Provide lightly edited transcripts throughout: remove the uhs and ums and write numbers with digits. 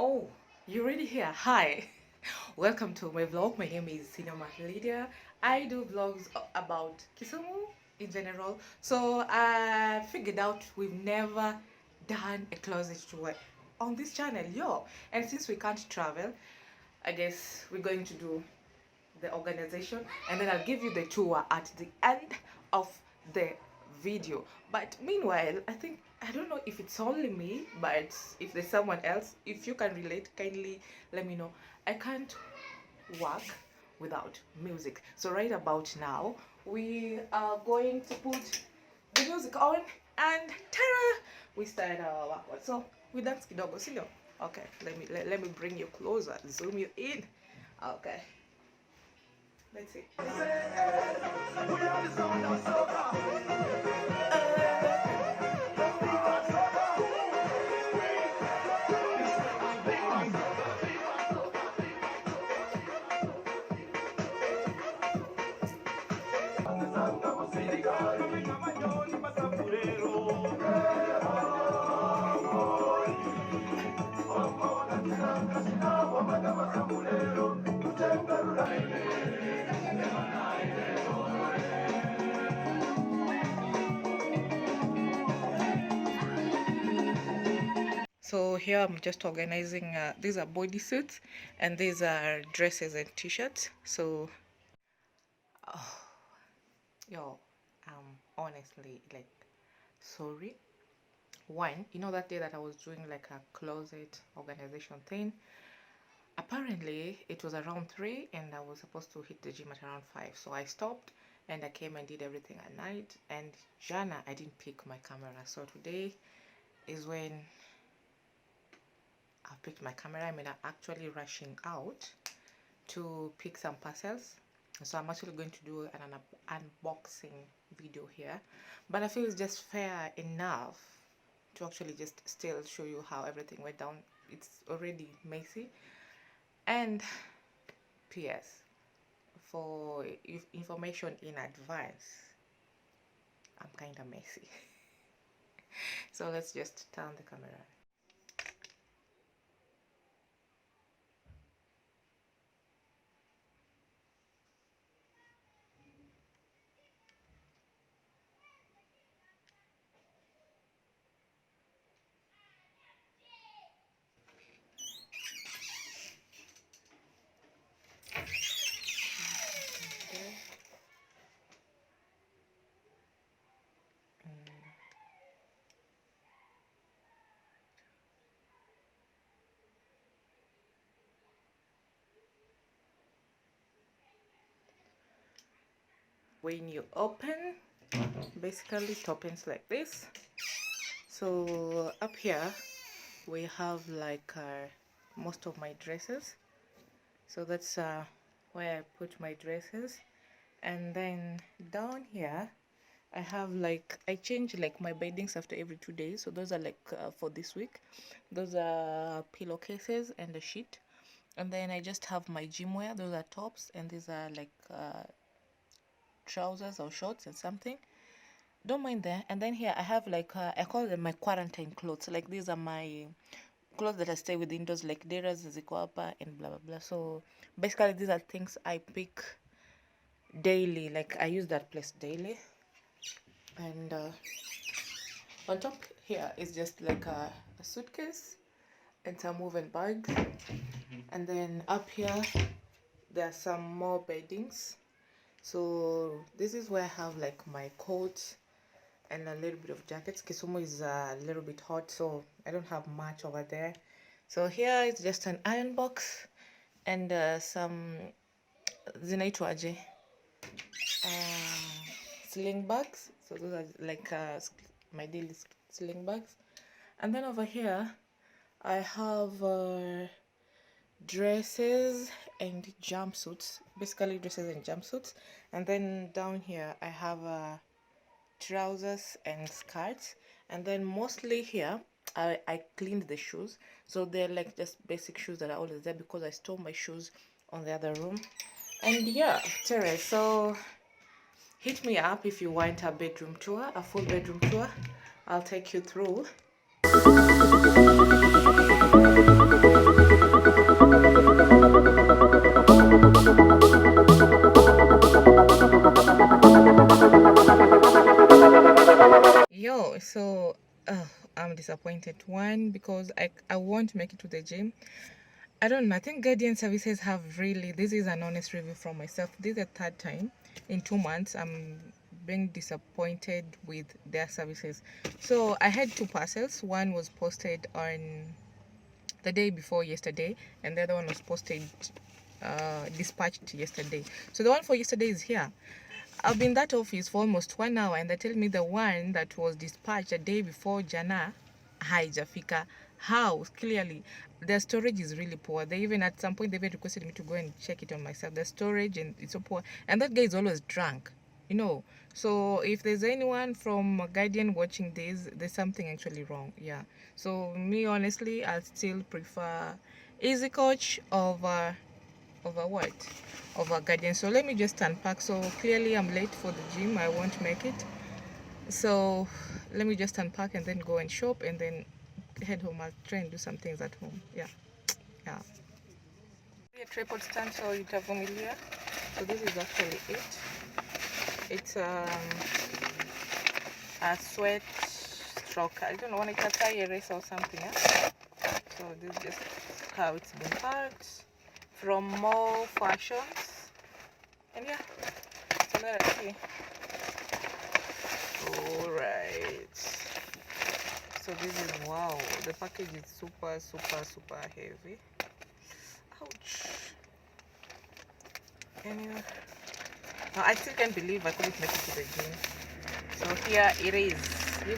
Oh, you're already here. Hi. Welcome to my vlog. My name is Cinema Lydia. I do vlogs about Kisumu in general. So I figured out we've never done a closet tour on this channel, yo. And since we can't travel, I guess we're going to do the organization, and then I'll give you the tour at the end of the video. But meanwhile, I don't know if it's only me, but if there's someone else, if you can relate, kindly let me know. I can't work without music, so right about now we are going to put the music on, and Tara, we start our workout. So we dance kidogo, sindio? Okay, let me bring you closer, zoom you in. Okay, let's see. So here I'm just organizing, these are bodysuits and these are dresses and t-shirts. So, oh, yo, I'm honestly like sorry. One, you know that day that I was doing like a closet organization thing, apparently it was around 3 and I was supposed to hit the gym at around 5. So I stopped and I came and did everything at night, and Jana, I didn't pick my camera. So today is when I picked my camera. I mean, I'm actually rushing out to pick some parcels, so I'm actually going to do an unboxing video here, but I feel it's just fair enough to actually just still show you how everything went down. It's already messy, and PS, for information in advance, I'm kind of messy. So let's just turn the camera on. When you open, basically it opens like this. So up here we have like most of my dresses, so that's where I put my dresses. And then down here I have like, I change like my beddings after every 2 days, so those are like for this week. Those are pillowcases and a sheet. And then I just have my gym wear, those are tops, and these are like trousers or shorts and something, don't mind that. And then here I have like I call them my quarantine clothes. Like these are my clothes that I stay with indoors, like deras, ziko hapa, and blah blah blah. So basically these are things I pick daily, like I use that place daily. And on top here is just like a suitcase and some woven bags. And then up here there are some more beddings. So this is where I have like my coats and a little bit of jackets. Kisumu is a little bit hot, so I don't have much over there. So here is just an iron box and some zinaitwaje sling bags. So those are like my daily sling bags. And then over here I have dresses and jumpsuits, basically dresses and jumpsuits. And then down here I have trousers and skirts. And then mostly here I cleaned the shoes, so they're like just basic shoes that are always there because I store my shoes on the other room. And yeah, Terry, so hit me up if you want a bedroom tour, a full bedroom tour. I'll take you through. Yo, so I'm disappointed. One, because I won't make it to the gym. I don't know. I think Guardian Services have really, this is an honest review from myself. This is the third time in 2 months I'm being disappointed with their services. So I had two parcels. One was posted on the day before yesterday, and the other one was posted, dispatched yesterday. So the one for yesterday is here. I've been in that office for almost 1 hour, and they tell me the one that was dispatched a day before jana haijafika. How? Clearly, the storage is really poor. They even, at some point, they even requested me to go and check it on myself. The storage, and it's so poor. And that guy is always drunk, you know. So if there's anyone from Guardian watching this, there's something actually wrong. Yeah. So me, honestly, I'll still prefer Easy Coach over what? Over Guardian. So let me just unpack. So clearly I'm late for the gym. I won't make it. So let me just unpack and then go and shop and then head home. I'll try and do some things at home. Yeah. Yeah. A tripod stand, so itavumilia. So this is actually it. It's a sweat stroke. I don't know, when it's a tie erase or something. Yeah? So this is just how it's been packed from More Fashions. And yeah, so let us see. Alright. So this is, wow, the package is super heavy. Ouch. Anyway, now I still can't believe I couldn't make it to the gym. So here it is. You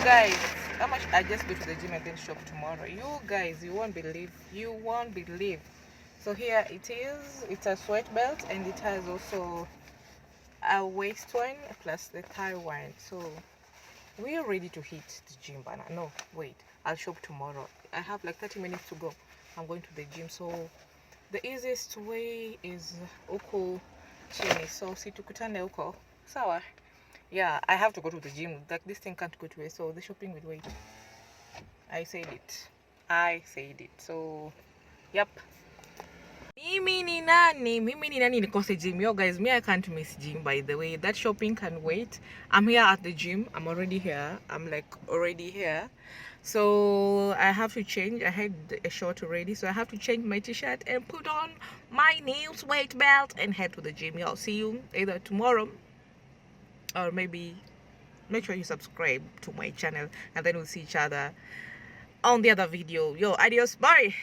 guys, how much I just go to the gym and then shop tomorrow. You guys, you won't believe. So here it is. It's a sweat belt, and it has also a waist one plus the thigh one. So we are ready to hit the gym, Bana. No, wait, I'll shop tomorrow. I have like 30 minutes to go. I'm going to the gym. So the easiest way is uko chini. So situkutane uko. Sawa. Yeah, I have to go to the gym. Like, this thing can't go to waste, so the shopping will wait. I said it. So yep. Mimi ni nani nikose gym? Yo guys, me, I can't miss gym, by the way. That shopping can wait. I'm here at the gym. I'm already here. So I have to change. I had a short already, so I have to change my t-shirt and put on my new sweat belt and head to the gym. Y'all, see you either tomorrow, or maybe make sure you subscribe to my channel, and then we'll see each other on the other video. Yo, adios, bye.